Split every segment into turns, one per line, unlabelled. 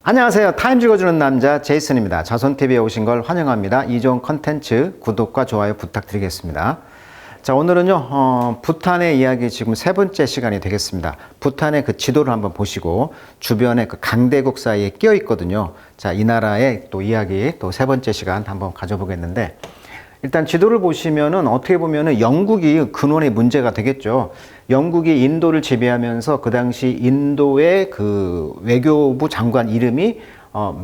안녕하세요. 타임 찍어주는 남자 제이슨입니다. 자손TV에 오신 걸 환영합니다. 이 좋은 컨텐츠 구독과 좋아요 부탁드리겠습니다. 자, 오늘은요, 부탄의 이야기 지금 세 번째 시간이 되겠습니다. 부탄의 그 지도를 한번 보시고 주변에 그 강대국 사이에 끼어 있거든요. 자, 이 나라의 또 이야기 또 세 번째 시간 한번 가져보겠는데, 일단 지도를 보시면은 어떻게 보면은 영국이 근원의 문제가 되겠죠. 영국이 인도를 지배하면서 그 당시 인도의 그 외교부 장관 이름이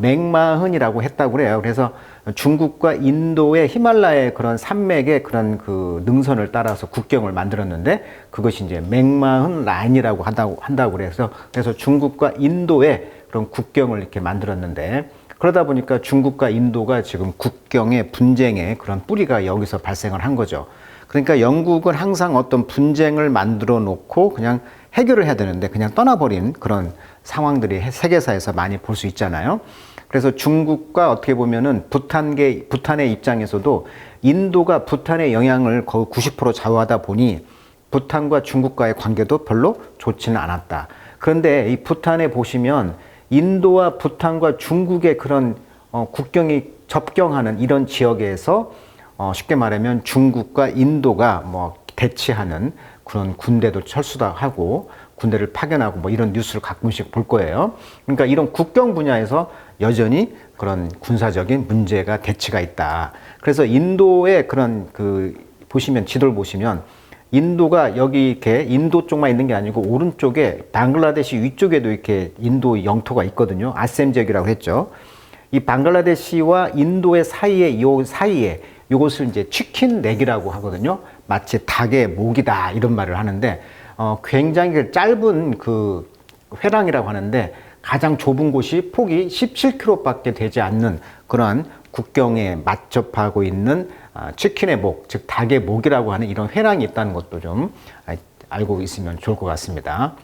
맥마흔이라고 했다고 그래요. 그래서 중국과 인도의 히말라야 그런 산맥의 그런 그 능선을 따라서 국경을 만들었는데, 그것이 이제 맥마흔 라인이라고 한다고 그래서 중국과 인도의 그런 국경을 이렇게 만들었는데, 그러다 보니까 중국과 인도가 지금 국경의 분쟁의 그런 뿌리가 여기서 발생을 한 거죠. 그러니까 영국은 항상 어떤 분쟁을 만들어 놓고 그냥 해결을 해야 되는데 그냥 떠나버린 그런 상황들이 세계사에서 많이 볼 수 있잖아요. 그래서 중국과 어떻게 보면은 부탄의 입장에서도 인도가 부탄의 영향을 거의 90% 좌우하다 보니 부탄과 중국과의 관계도 별로 좋지는 않았다. 그런데 이 부탄에 보시면 인도와 부탄과 중국의 그런 국경이 접경하는 이런 지역에서 쉽게 말하면 중국과 인도가 뭐 대치하는 그런 군대도 철수하고 군대를 파견하고 뭐 이런 뉴스를 가끔씩 볼 거예요. 그러니까 이런 국경 분야에서 여전히 그런 군사적인 문제가 대치가 있다. 그래서 인도의 그런 보시면 지도를 보시면 인도가 여기 이렇게 인도 쪽만 있는 게 아니고 오른쪽에 방글라데시 위쪽에도 이렇게 인도 영토가 있거든요. 아셈 지역이라고 했죠. 이 방글라데시와 인도의 사이에 요것을 이제 치킨 넥이라고 하거든요. 마치 닭의 목이다 이런 말을 하는데 굉장히 짧은 그 회랑이라고 하는데 가장 좁은 곳이 폭이 17km밖에 되지 않는 그러한 국경에 맞접하고 있는 치킨의 목, 즉 닭의 목이라고 하는 이런 회랑이 있다는 것도 좀 알고 있으면 좋을 것 같습니다.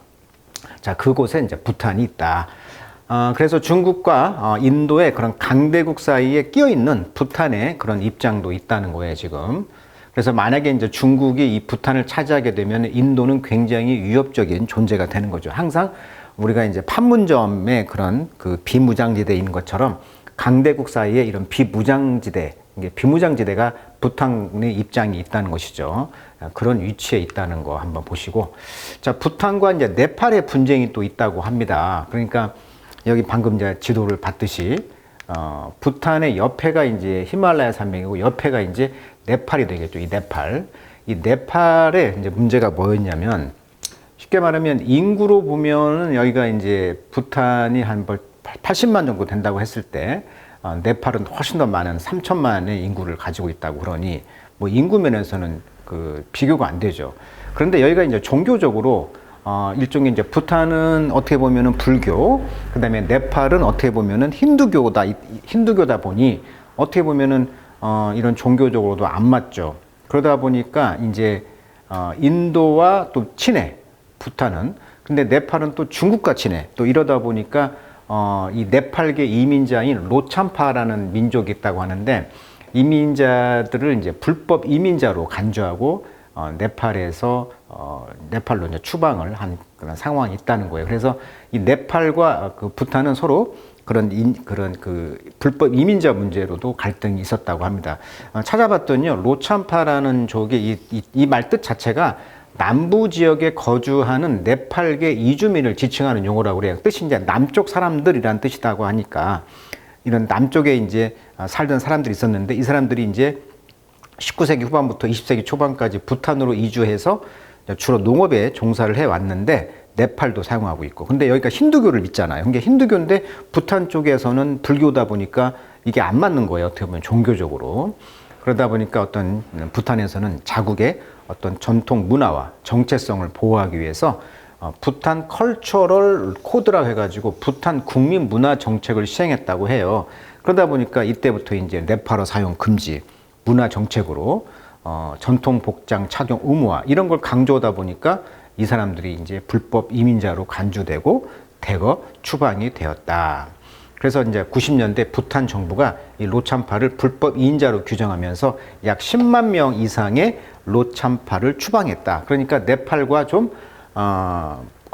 자, 그곳에 이제 부탄이 있다. 그래서 중국과 인도의 그런 강대국 사이에 끼어 있는 부탄의 그런 입장도 있다는 거예요, 지금. 그래서 만약에 이제 중국이 이 부탄을 차지하게 되면 인도는 굉장히 위협적인 존재가 되는 거죠. 항상 우리가 이제 판문점의 그런 그 비무장지대에 있는 것처럼 강대국 사이에 이런 비무장지대가 부탄의 입장이 있다는 것이죠. 그런 위치에 있다는 거 한번 보시고, 자, 부탄과 이제 네팔의 분쟁이 또 있다고 합니다. 그러니까 여기 방금 이제 지도를 봤듯이 부탄의 옆에가 이제 히말라야 산맥이고 옆에가 이제 네팔이 되겠죠. 이 네팔의 이제 문제가 뭐였냐면, 쉽게 말하면 인구로 보면은 여기가 이제 부탄이 한 80만 정도 된다고 했을 때 네팔은 훨씬 더 많은 3천만의 인구를 가지고 있다고 그러니 뭐 인구 면에서는 비교가 안 되죠. 그런데 여기가 이제 종교적으로 일종의 이제 부탄은 어떻게 보면은 불교, 그다음에 네팔은 어떻게 보면은 힌두교다 보니 어떻게 보면은 이런 종교적으로도 안 맞죠. 그러다 보니까 이제 인도와 또 친해, 부탄은. 근데 네팔은 또 중국과 친해. 또 이러다 보니까 이 네팔계 이민자인 로참파라는 민족이 있다고 하는데, 이민자들을 이제 불법 이민자로 간주하고 네팔에서 네팔로 이제 추방을 한 그런 상황이 있다는 거예요. 그래서 이 네팔과 그 부탄은 서로 그런 불법 이민자 문제로도 갈등이 있었다고 합니다. 찾아봤더니요, 로참파라는 족이 이 말 뜻 자체가 남부 지역에 거주하는 네팔계 이주민을 지칭하는 용어라고 그래요. 뜻이 이제 남쪽 사람들이란 뜻이라고 하니까, 이런 남쪽에 이제 살던 사람들이 있었는데, 이 사람들이 이제 19세기 후반부터 20세기 초반까지 부탄으로 이주해서 주로 농업에 종사를 해 왔는데, 네팔도 사용하고 있고. 근데 여기가 힌두교를 믿잖아요. 그게 힌두교인데 부탄 쪽에서는 불교다 보니까 이게 안 맞는 거예요. 어떻게 보면 종교적으로. 그러다 보니까 부탄에서는 자국의 어떤 전통 문화와 정체성을 보호하기 위해서 부탄 컬처럴 코드라고 해가지고 부탄 국민 문화 정책을 시행했다고 해요. 그러다 보니까 이때부터 이제 네팔어 사용 금지, 문화 정책으로 전통 복장 착용 의무화 이런 걸 강조하다 보니까 이 사람들이 이제 불법 이민자로 간주되고 대거 추방이 되었다. 그래서 이제 90년대 부탄 정부가 이 로참파를 불법 이민자로 규정하면서 약 10만 명 이상의 로참파를 추방했다. 그러니까 네팔과 좀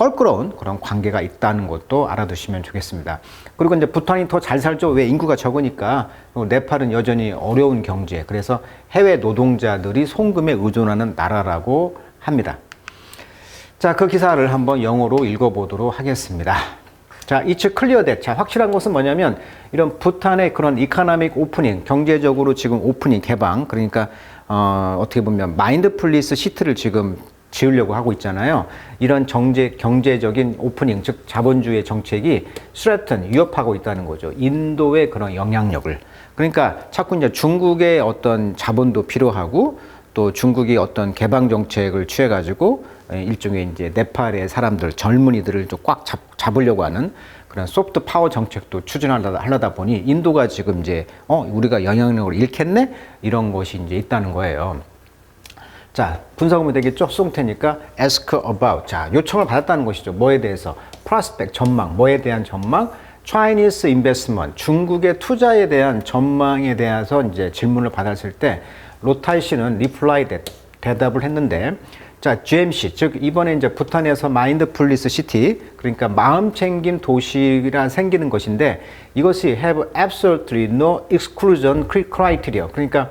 껄끄러운 그런 관계가 있다는 것도 알아두시면 좋겠습니다. 그리고 이제 부탄이 더 잘 살죠. 왜? 인구가 적으니까. 그리고 네팔은 여전히 어려운 경제. 그래서 해외 노동자들이 송금에 의존하는 나라라고 합니다. 자, 그 기사를 한번 영어로 읽어보도록 하겠습니다. 자, it's clear that. 자, 확실한 것은 뭐냐면 이런 부탄의 그런 이코노믹 오프닝, 경제적으로 지금 오프닝, 개방. 그러니까 어떻게 보면 마인드풀리스 시티를 지금 지으려고 하고 있잖아요. 이런 경제적인 오프닝, 즉 자본주의 정책이 스레튼 위협하고 있다는 거죠. 인도의 그런 영향력을. 그러니까 자꾸 이제 중국의 어떤 자본도 필요하고 또 중국이 어떤 개방 정책을 취해가지고 일종의 이제 네팔의 사람들, 젊은이들을 좀 꽉 잡으려고 하는 그런 소프트 파워 정책도 추진하려다 보니 인도가 지금 이제 우리가 영향력을 잃겠네? 이런 것이 이제 있다는 거예요. 자, 분사구문 되겠죠? 송태니까 ask about. 자, 요청을 받았다는 것이죠. 뭐에 대해서? prospect, 전망. 뭐에 대한 전망? Chinese investment, 중국의 투자에 대한 전망에 대해서 이제 질문을 받았을 때 로타이 씨는 reply that, 대답을 했는데, 자, GMC, 즉 이번에 이제 부탄에서 마인드풀리스 시티, 그러니까 마음 챙김 도시가 생기는 것인데 이것이 have absolutely no exclusion criteria. 그러니까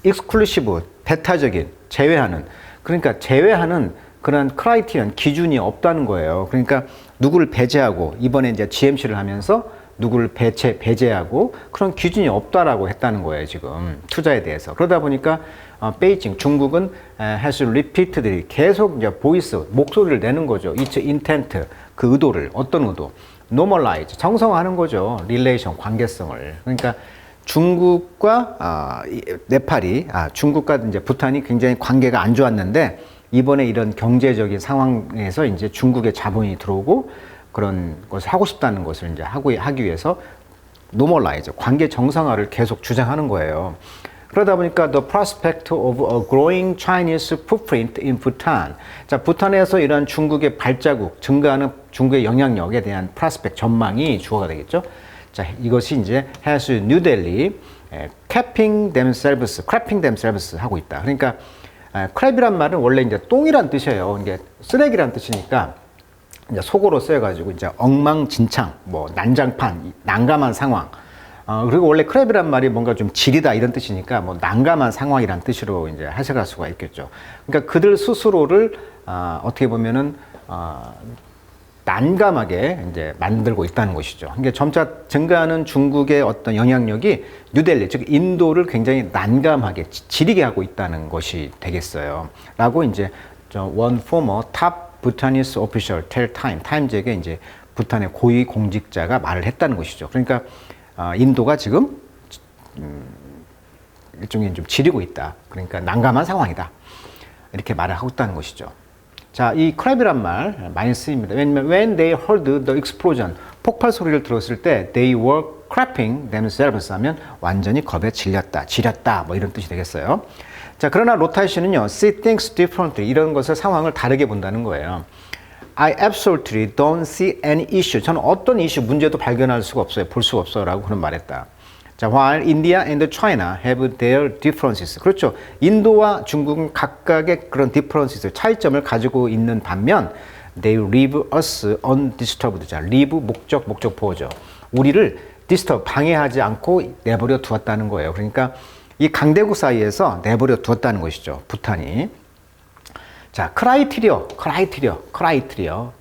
exclusive, 배타적인, 제외하는, 그러니까 제외하는 그런 크라이티리언, 기준이 없다는 거예요. 그러니까 누구를 배제하고 이번에 이제 GMC를 하면서 누구를 배제하고 그런 기준이 없다라고 했다는 거예요, 지금 투자에 대해서. 그러다 보니까 베이징, 중국은 has repeatedly 계속 이제 보이스, 목소리를 내는 거죠. its intent, 그 의도를, 어떤 의도? normalize, 정상화하는 거죠. relation, 관계성을. 그러니까 중국과 네팔이, 중국과 이제 부탄이 굉장히 관계가 안 좋았는데 이번에 이런 경제적인 상황에서 이제 중국의 자본이 들어오고 그런 것을 하고 싶다는 것을 이제 하기 위해서 normalize, 관계 정상화를 계속 주장하는 거예요. 그러다 보니까 the prospect of a growing Chinese footprint in Bhutan. 자, 부탄에서 이런 중국의 발자국, 증가하는 중국의 영향력에 대한 prospect, 전망이 주어가 되겠죠. 자, 이것이 이제 has New Delhi capping themselves 하고 있다. 그러니까 crab이란 말은 원래 이제 똥이란 뜻이에요. 이게 쓰레기란 뜻이니까 이제 속어로 쓰여가지고 이제 엉망진창, 뭐 난장판, 난감한 상황. 그리고 원래 크랩이란 말이 뭔가 좀 지리다 이런 뜻이니까 뭐 난감한 상황이란 뜻으로 이제 해석할 수가 있겠죠. 그러니까 그들 스스로를 어떻게 보면은 난감하게 이제 만들고 있다는 것이죠. 그러니까 점차 증가하는 중국의 어떤 영향력이 뉴델리, 즉 인도를 굉장히 난감하게 지리게 하고 있다는 것이 되겠어요. 라고 이제 one former top Bhutanese official tell 타임즈에게 이제 부탄의 고위 공직자가 말을 했다는 것이죠. 그러니까 인도가 지금 일종의 좀 지리고 있다. 그러니까 난감한 상황이다. 이렇게 말을 하고 있다는 것이죠. 자, 이 크랩이란 말 많이 쓰입니다. 왜냐면 when they heard the explosion, 폭발 소리를 들었을 때 they were crapping themselves 하면 완전히 겁에 지렸다 뭐 이런 뜻이 되겠어요. 자, 그러나 로타이 씨는요, see things differently, 이런 것을 상황을 다르게 본다는 거예요. I absolutely don't see any issue. 저는 어떤 이슈, 문제도 발견할 수가 없어요. 볼 수가 없어요. 라고 그런 말했다. 자, while India and China have their differences. 그렇죠. 인도와 중국은 각각의 그런 differences, 차이점을 가지고 있는 반면 they leave us undisturbed. 자, leave 목적 보호죠. 우리를 disturb, 방해하지 않고 내버려 두었다는 거예요. 그러니까 이 강대국 사이에서 내버려 두었다는 것이죠. 부탄이. 자, 크라이티리어.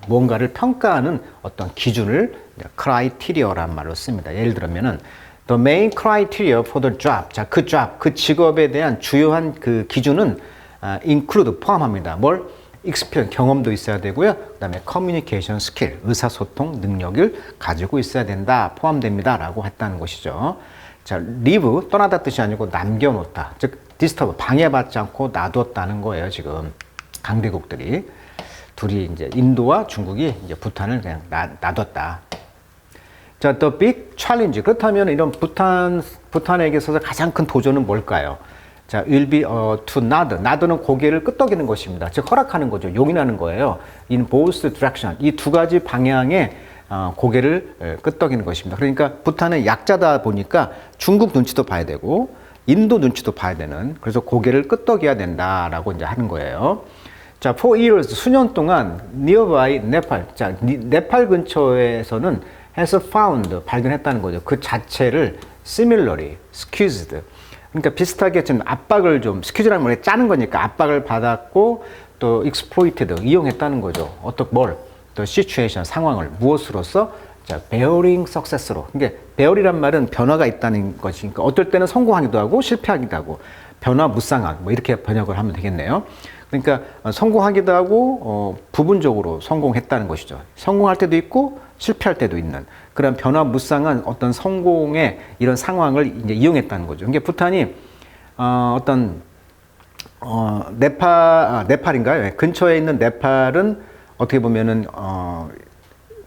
뭔가를 평가하는 어떤 기준을 크라이티리어란 말로 씁니다. 예를 들면은 the main criteria for the job. 자, 그 직업에 대한 주요한 그 기준은 include, 포함합니다. 뭘? experience, 경험도 있어야 되고요. 그다음에 communication skill, 의사소통 능력을 가지고 있어야 된다. 포함됩니다. 라고 했다는 것이죠. 자, leave, 떠나다 뜻이 아니고 남겨놓다. 즉, disturb, 방해받지 않고 놔뒀다는 거예요, 지금. 강대국들이. 둘이 이제 인도와 중국이 이제 부탄을 그냥 놔뒀다. 자, the big challenge. 그렇다면 이런 부탄에게 있어서 가장 큰 도전은 뭘까요? 자, will be to nod. nod는 고개를 끄덕이는 것입니다. 즉, 허락하는 거죠. 용인하는 거예요. in both direction. 이 두 가지 방향에 고개를 끄덕이는 것입니다. 그러니까 부탄은 약자다 보니까 중국 눈치도 봐야 되고 인도 눈치도 봐야 되는, 그래서 고개를 끄덕여야 된다라고 이제 하는 거예요. 자, for years, 수년 동안 nearby 네팔, 자, 네팔 근처에서는 has found, 발견했다는 거죠. 그 자체를 similarly, squeezed. 그러니까 비슷하게 지금 압박을 좀, squeeze라는 말에 짜는 거니까 압박을 받았고 또 exploited, 이용했다는 거죠. 뭘? 또 situation, 상황을 무엇으로서? 자, bearing success로. 그러니까 bear이란 말은 변화가 있다는 것이니까 어떨 때는 성공하기도 하고 실패하기도 하고 변화무쌍한 뭐 이렇게 번역을 하면 되겠네요. 그러니까 성공하기도 하고 부분적으로 성공했다는 것이죠. 성공할 때도 있고 실패할 때도 있는 그런 변화무쌍한 어떤 성공의 이런 상황을 이제 이용했다는 거죠. 그러니까 부탄이 네팔인가요? 네, 근처에 있는 네팔은 어떻게 보면은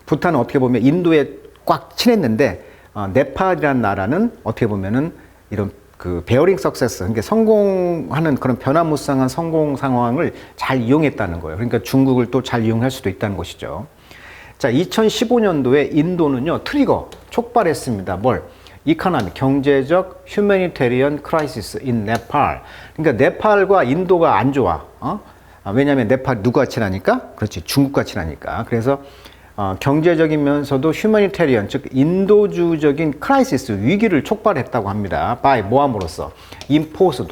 부탄은 어떻게 보면 인도에 꽉 친했는데 네팔이라는 나라는 어떻게 보면은 이런 그 베어링 석세스, 그러니까 성공하는 그런 변화무쌍한 성공 상황을 잘 이용했다는 거예요. 그러니까 중국을 또 잘 이용할 수도 있다는 것이죠. 자, 2015년도에 인도는요, 트리거, 촉발했습니다. 뭘? 이코노미, 경제적 humanitarian crisis in 네팔. 그러니까 네팔과 인도가 안 좋아. 왜냐하면 네팔 누가 친하니까? 그렇지, 중국과 친하니까. 그래서 경제적이면서도 휴머니테리언, 즉 인도주의적인 크라이시스, 위기를 촉발했다고 합니다. by 모함으로써 임포스,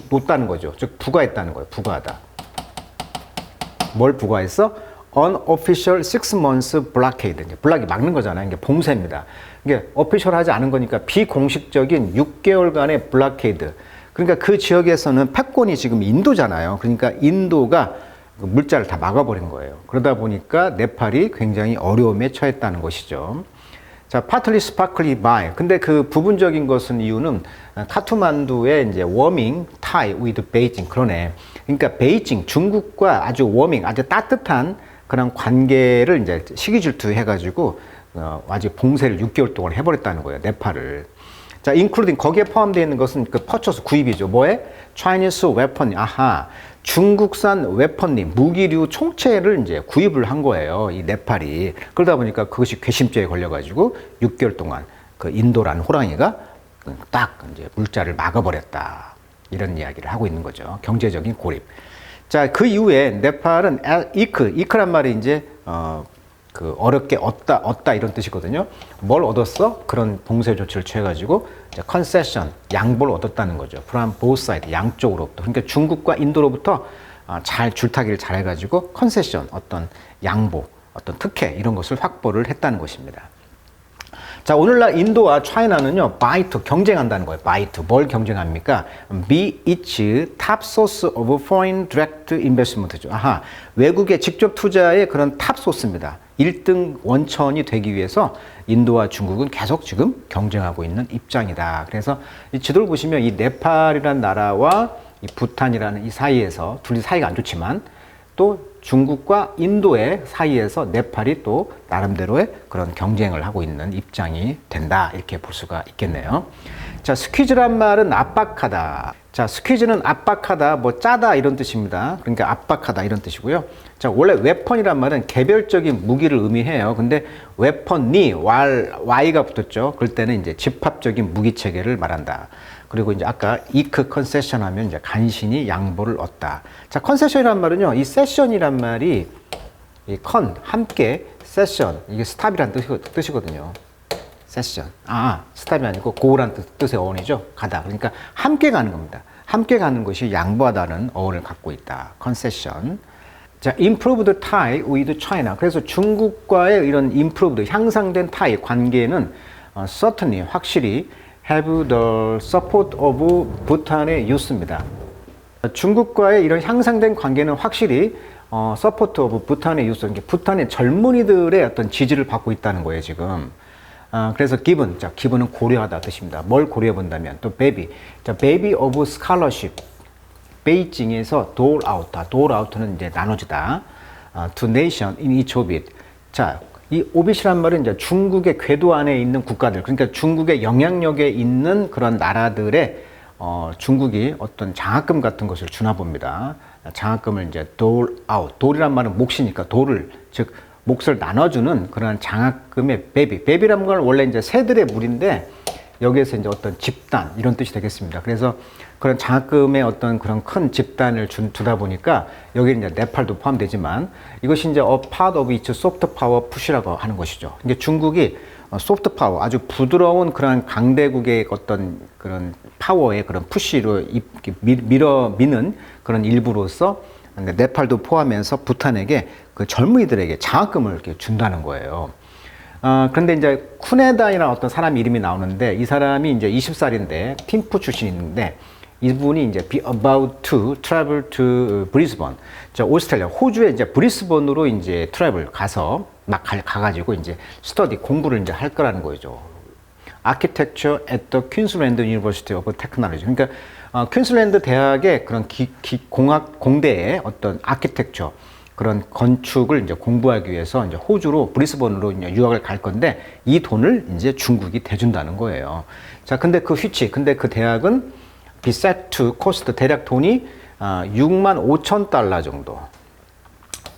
놓다는 거죠. 즉 부과했다는 거예요. 부과하다. 뭘 부과했어? unofficial 6 months blockade. 블락이 막는 거잖아요. 이게 봉쇄입니다. 이게 어피셜하지 않은 거니까 비공식적인 6개월간의 블락케이드. 그러니까 그 지역에서는 패권이 지금 인도잖아요. 그러니까 인도가 물자를 다 막아버린 거예요. 그러다 보니까 네팔이 굉장히 어려움에 처했다는 것이죠. 자, partly sparkly by. 근데 그 부분적인 것은 이유는 카투만두의 이제 warming tie with Beijing. 그러네. 그러니까 베이징, 중국과 아주 warming, 아주 따뜻한 그런 관계를 이제 시기 질투해가지고 아주 봉쇄를 6개월 동안 해버렸다는 거예요. 네팔을. 자, including 거기에 포함되어 있는 것은 그 purchase 구입이죠. 뭐에? Chinese weapon. 아하. 중국산 웨펀님, 무기류 총체를 이제 구입을 한 거예요. 이 네팔이. 그러다 보니까 그것이 괘씸죄에 걸려가지고 6개월 동안 그 인도라는 호랑이가 딱 이제 물자를 막아버렸다. 이런 이야기를 하고 있는 거죠. 경제적인 고립. 자, 그 이후에 네팔은 이크란 말이 이제 그 어렵게 얻다 이런 뜻이거든요. 뭘 얻었어? 그런 봉쇄 조치를 취해가지고 컨세션, 양보를 얻었다는 거죠. from both sides, 양쪽으로부터. 그러니까 중국과 인도로부터 잘 줄타기를 잘 해가지고 컨세션, 어떤 양보, 어떤 특혜 이런 것을 확보를 했다는 것입니다. 자, 오늘날 인도와 차이나는요, buy to, 경쟁한다는 거예요. buy to. 뭘 경쟁합니까? be its top source of foreign direct investment죠. 아하, 외국의 직접 투자의 그런 탑 소스입니다. 1등 원천이 되기 위해서 인도와 중국은 계속 지금 경쟁하고 있는 입장이다. 그래서 이 지도를 보시면 이 네팔이라는 나라와 이 부탄이라는 이 사이에서 둘이 사이가 안 좋지만 또 중국과 인도의 사이에서 네팔이 또 나름대로의 그런 경쟁을 하고 있는 입장이 된다. 이렇게 볼 수가 있겠네요. 자, 스퀴즈란 말은 압박하다. 자, 스퀴즈는 압박하다, 뭐 짜다 이런 뜻입니다. 그러니까 압박하다 이런 뜻이고요. 자, 원래 웨펀이란 말은 개별적인 무기를 의미해요. 근데 웨펀이 Y가 붙었죠. 그럴 때는 이제 집합적인 무기 체계를 말한다. 그리고 이제 아까 이크 컨세션 하면 이제 간신히 양보를 얻다. 자, 컨세션이란 말은요, 이 세션이란 말이 이 함께, 세션, 이게 스탑이란 뜻이거든요. 세션. 스탑이 아니고 고란 뜻의 어원이죠. 가다. 그러니까 함께 가는 겁니다. 함께 가는 것이 양보하다는 어원을 갖고 있다. 컨세션. 자, improved tie with China. 그래서 중국과의 이런 improved, 향상된 tie, 관계는 certainly, 확실히 have the support of Bhutan의 youth입니다. 중국과의 이런 향상된 관계는 확실히 support of Bhutan의 youth, 그러니까 부탄의 젊은이들의 어떤 지지를 받고 있다는 거예요, 지금. 그래서 given, 자, given은 고려하다 뜻입니다. 뭘 고려해 본다면 또 baby, 자, baby of scholarship. 베이징에서 dole out, dole out는 이제 나눠주다. to nation in each orbit. 자, 이 오빗이란 말은 이제 중국의 궤도 안에 있는 국가들, 그러니까 중국의 영향력에 있는 그런 나라들의 중국이 어떤 장학금 같은 것을 주나 봅니다. 장학금을 이제 dole out, dole이란 말은 몫이니까 도를, 즉 몫을 나눠주는 그런 장학금의 베비라는 건 원래 이제 새들의 물인데 여기에서 이제 어떤 집단 이런 뜻이 되겠습니다. 그래서 그런 장학금의 어떤 그런 큰 집단을 두다 보니까 여기 이제 네팔도 포함되지만 이것이 이제 a part of its soft power push라고 하는 것이죠. 이게 중국이 소프트 파워, 아주 부드러운 그런 강대국의 어떤 그런 파워의 그런 푸시로 미는 그런 일부로서 네팔도 포함해서 부탄에게 그 젊은이들에게 장학금을 이렇게 준다는 거예요. 그런데 이제 쿠네다이라는 어떤 사람 이름이 나오는데 이 사람이 이제 20살인데 팀프 출신인데 이분이 이제 be about to travel to Brisbane, 오스트레일리아, 호주의 이제 브리스번으로 이제 트래블 가서 막 가가지고 이제 스터디 공부를 이제 할 거라는 거죠. Architecture at the Queensland University of Technology. 그러니까 퀸슬랜드 대학의 그런 공학 공대의 어떤 아키텍처 그런 건축을 이제 공부하기 위해서 이제 호주로 브리스번으로 이제 유학을 갈 건데 이 돈을 이제 중국이 대준다는 거예요. 자, 근데 그 대학은 be set to cost 대략 돈이 6만 5천 달러 정도.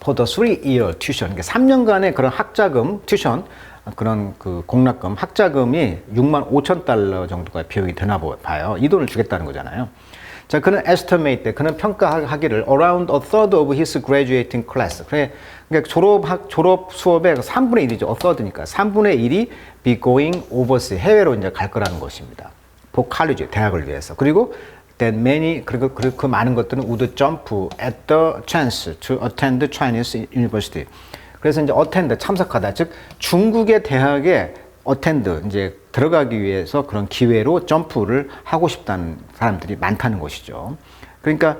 for the 3-year tuition. 그러니까 3년간의 그런 학자금, 튜션, 그런 그 공락금, 학자금이 6만 5천 달러 정도가 비용이 되나 봐요. 이 돈을 주겠다는 거잖아요. 자, 그는 estimate, 그는 평가하기를 around a third of his graduating class. 그러니까 졸업 수업의 3분의 1이죠. a third니까. 3분의 1이 be going overseas, 해외로 이제 갈 거라는 것입니다. for college, 대학을 위해서. 그리고 that many, 그리고 그 많은 것들은 would jump at the chance to attend Chinese university. 그래서 이제 attend, 참석하다. 즉, 중국의 대학에 attend, 이제 들어가기 위해서 그런 기회로 점프를 하고 싶다는 사람들이 많다는 것이죠. 그러니까,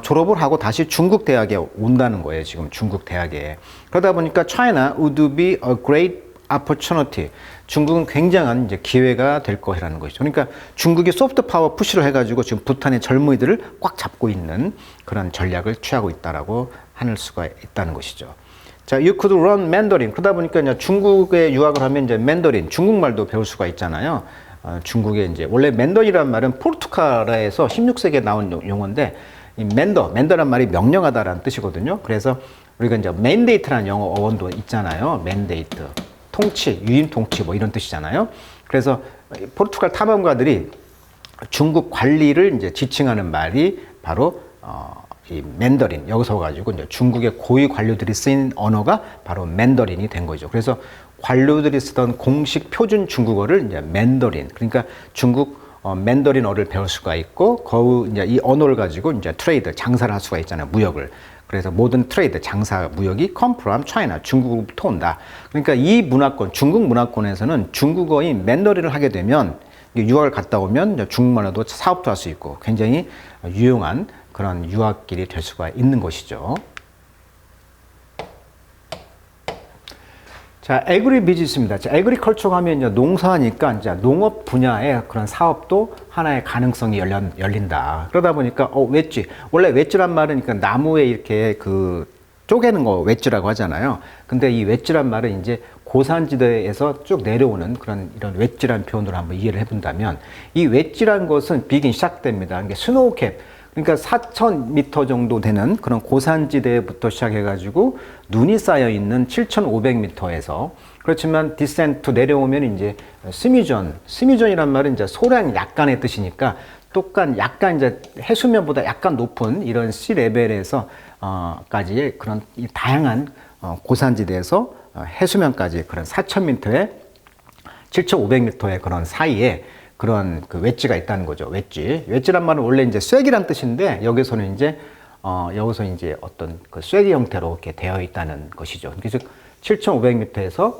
졸업을 하고 다시 중국 대학에 온다는 거예요. 지금 중국 대학에. 그러다 보니까 China would be a great opportunity. 중국은 굉장한 이제 기회가 될 거라는 것이죠. 그러니까 중국이 소프트 파워 푸시를 해가지고 지금 부탄의 젊은이들을 꽉 잡고 있는 그런 전략을 취하고 있다라고 할 수가 있다는 것이죠. 자, you could learn Mandarin. 그러다 보니까 이제 중국에 유학을 하면 이제 맨더린, 중국말도 배울 수가 있잖아요. 중국에 이제 원래 맨더린이라는 말은 포르투갈어에서 16세기에 나온 용어인데 이 맨더란 말이 명령하다라는 뜻이거든요. 그래서 우리가 이제 맨데이트라는 영어 어원도 있잖아요. 맨데이트. 통치, 유임 통치 뭐 이런 뜻이잖아요. 그래서 포르투갈 탐험가들이 중국 관리를 이제 지칭하는 말이 바로 이 맨더린, 여기서 가지고 이제 중국의 고위 관료들이 쓰인 언어가 바로 맨더린이 된 거죠. 그래서 관료들이 쓰던 공식 표준 중국어를 이제 맨더린, 그러니까 중국 맨더린어를 배울 수가 있고 이제 이 언어를 가지고 이제 트레이드, 장사를 할 수가 있잖아요. 무역을. 그래서 모든 트레이드, 장사, 무역이 come from China, 중국부터 온다. 그러니까 이 문화권, 중국 문화권에서는 중국어인 맨더린을 하게 되면 유학을 갔다 오면 중국말로도 사업도 할 수 있고 굉장히 유용한 그런 유학길이 될 수가 있는 것이죠. 자, 에그리 비즈니스입니다. 자, 에그리컬처가 하면 이제 농사니까 이제 농업 분야의 그런 사업도 하나의 가능성이 열린다. 그러다 보니까 웨지. 원래 웨지란 말은 그러니까 나무에 이렇게 그 쪼개는 거 웨지라고 하잖아요. 근데 이 웨지란 말은 이제 고산지대에서 쭉 내려오는 그런 이런 웨지란 표현으로 한번 이해를 해본다면 이 웨지란 것은 비긴 시작됩니다. 이게 스노우캡. 그러니까 4,000m 정도 되는 그런 고산지대부터 시작해가지고 눈이 쌓여 있는 7,500m에서 그렇지만 디센트 내려오면 이제 스미전이란 말은 이제 소량 약간의 뜻이니까 약간 이제 해수면보다 약간 높은 이런 씨 레벨에서 까지의 그런 다양한 고산지대에서 해수면까지 그런 4,000m에 7,500m의 그런 사이에 그런 그 웨지가 있다는 거죠. 웨지란 말은 원래 이제 쐐기란 뜻인데 여기서는 이제 여기서 이제 어떤 그 쐐기 형태로 이렇게 되어 있다는 것이죠. 그래서 7,500m에서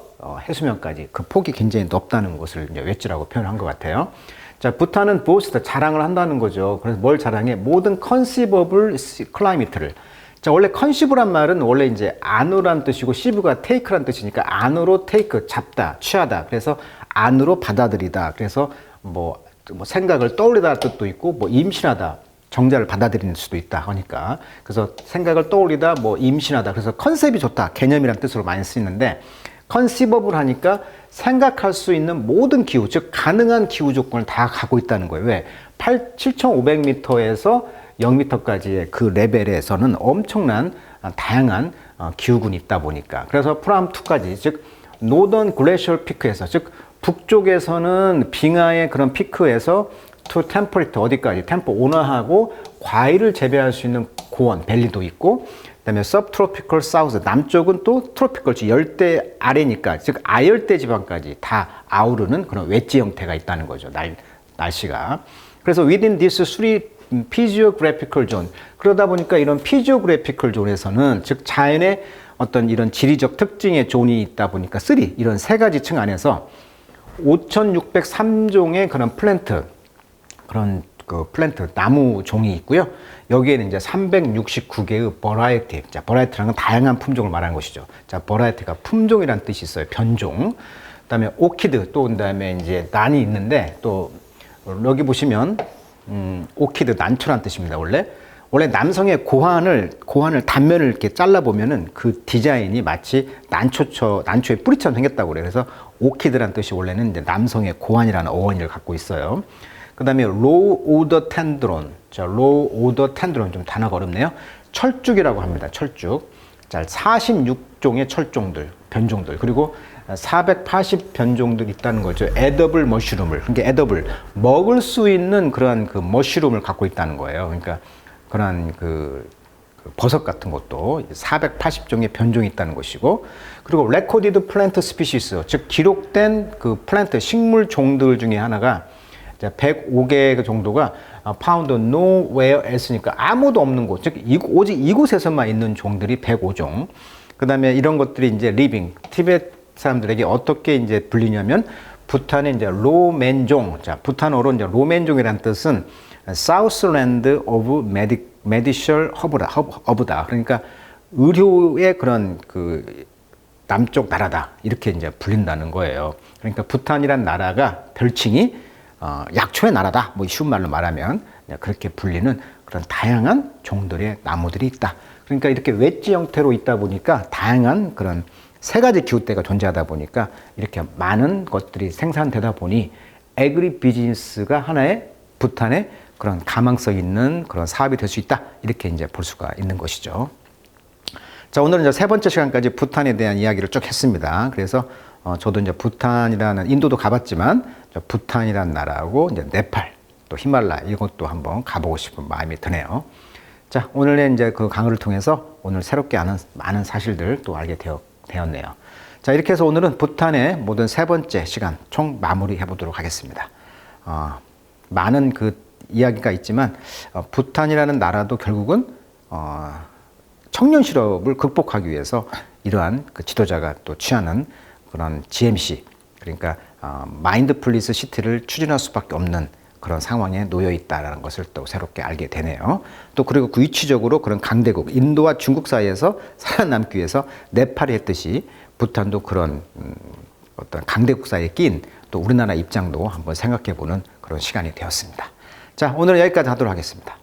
해수면까지 그 폭이 굉장히 넓다는 것을 이제 웨지라고 표현한 것 같아요. 자, 부탄은 보스트 자랑을 한다는 거죠. 그래서 뭘 자랑해? 모든 컨시버블 클라이미트를. 자, 원래 컨시브란 말은 원래 이제 안으로란 뜻이고 시브가 테이크란 뜻이니까 안으로 테이크 잡다, 취하다. 그래서 안으로 받아들이다. 그래서 뭐 생각을 떠올리다 뜻도 있고 뭐 임신하다, 정자를 받아들이는 수도 있다 하니까 그래서 생각을 떠올리다, 뭐 임신하다. 그래서 컨셉이 좋다, 개념이란 뜻으로 많이 쓰이는데 컨시버블 하니까 생각할 수 있는 모든 기후, 즉 가능한 기후 조건을 다 갖고 있다는 거예요. 왜? 7,500m에서 0m까지의 그 레벨에서는 엄청난 다양한 기후군이 있다 보니까 그래서 프람2까지 즉 노던 글래시얼 피크에서 즉 북쪽에서는 빙하의 그런 피크에서 투 템퍼레이트 어디까지 템퍼 온화하고 과일을 재배할 수 있는 고원 밸리도 있고, 그다음에 subtropical south 남쪽은 또 트로피컬 열대 아래니까 즉 아열대 지방까지 다 아우르는 그런 웨지 형태가 있다는 거죠. 날씨가. 그래서 within this three physiographical zone, 그러다 보니까 이런 physiographical zone에서는 즉 자연의 어떤 이런 지리적 특징의 존이 있다 보니까 이런 세 가지 층 안에서 5,603종의 그런 플랜트, 그런 그 플랜트 나무 종이 있고요. 여기에는 이제 369개의 버라이티, 자, 버라이티라는 건 다양한 품종을 말하는 것이죠. 자, 버라이티가 품종이란 뜻이 있어요. 변종. 그다음에 오키드, 또 그다음에 이제 난이 있는데, 또 여기 보시면 오키드 난초란 뜻입니다. 원래 남성의 고환을 단면을 이렇게 잘라 보면은 그 디자인이 마치 난초의 뿌리처럼 생겼다고 그래요. 그래서 오키드란 뜻이 원래는 이제 남성의 고환이라는 어원을 갖고 있어요. 그다음에 로우 오더 텐드론. 자, 로우 오더 텐드론 좀 단어가 어렵네요. 철쭉이라고 합니다. 철쭉. 자, 46종의 철종들, 변종들. 그리고 480 변종들 있다는 거죠. 에더블 머쉬룸을. 그러니까 에더블, 먹을 수 있는 그러한 그 머쉬룸을 갖고 있다는 거예요. 그러니까 그런 그 버섯 같은 것도 480종의 변종이 있다는 것이고, 그리고 레코디드 플랜트 스피시스, 즉 기록된 그 플랜트 식물 종들 중에 하나가 105개 정도가 found nowhere else니까 아무도 없는 곳, 즉 오직 이곳에서만 있는 종들이 105종. 그다음에 이런 것들이 이제 living, 티베트 사람들에게 어떻게 이제 불리냐면 부탄의 이제 로맨종. 자, 부탄어로 이제 로맨종이라는 뜻은 Southland of Medical Hub다. 그러니까 의료의 그런 그 남쪽 나라다. 이렇게 이제 불린다는 거예요. 그러니까 부탄이란 나라가 별칭이 약초의 나라다. 뭐 쉬운 말로 말하면 그렇게 불리는 그런 다양한 종들의 나무들이 있다. 그러니까 이렇게 웨지 형태로 있다 보니까 다양한 그런 세 가지 기후대가 존재하다 보니까 이렇게 많은 것들이 생산되다 보니 에그리 비즈니스가 하나의 부탄의 그런 가망성 있는 그런 사업이 될 수 있다. 이렇게 이제 볼 수가 있는 것이죠. 자, 오늘은 이제 세 번째 시간까지 부탄에 대한 이야기를 쭉 했습니다. 그래서 저도 이제 부탄이라는, 인도도 가봤지만 부탄이라는 나라하고 이제 네팔, 또 히말라야, 이것도 한번 가보고 싶은 마음이 드네요. 자, 오늘의 이제 그 강의를 통해서 오늘 새롭게 아는 많은 사실들 또 알게 되었네요. 자, 이렇게 해서 오늘은 부탄의 모든 세 번째 시간 총 마무리해 보도록 하겠습니다. 많은 그 이야기가 있지만 부탄이라는 나라도 결국은 청년 실업을 극복하기 위해서 이러한 그 지도자가 또 취하는 그런 GMC, 그러니까 마인드풀리스 시티를 추진할 수밖에 없는 그런 상황에 놓여 있다는 것을 또 새롭게 알게 되네요. 또 그리고 그 위치적으로 그런 강대국, 인도와 중국 사이에서 살아남기 위해서 네팔이 했듯이 부탄도 그런 어떤 강대국 사이에 낀 또 우리나라 입장도 한번 생각해 보는 그런 시간이 되었습니다. 자, 오늘은 여기까지 하도록 하겠습니다.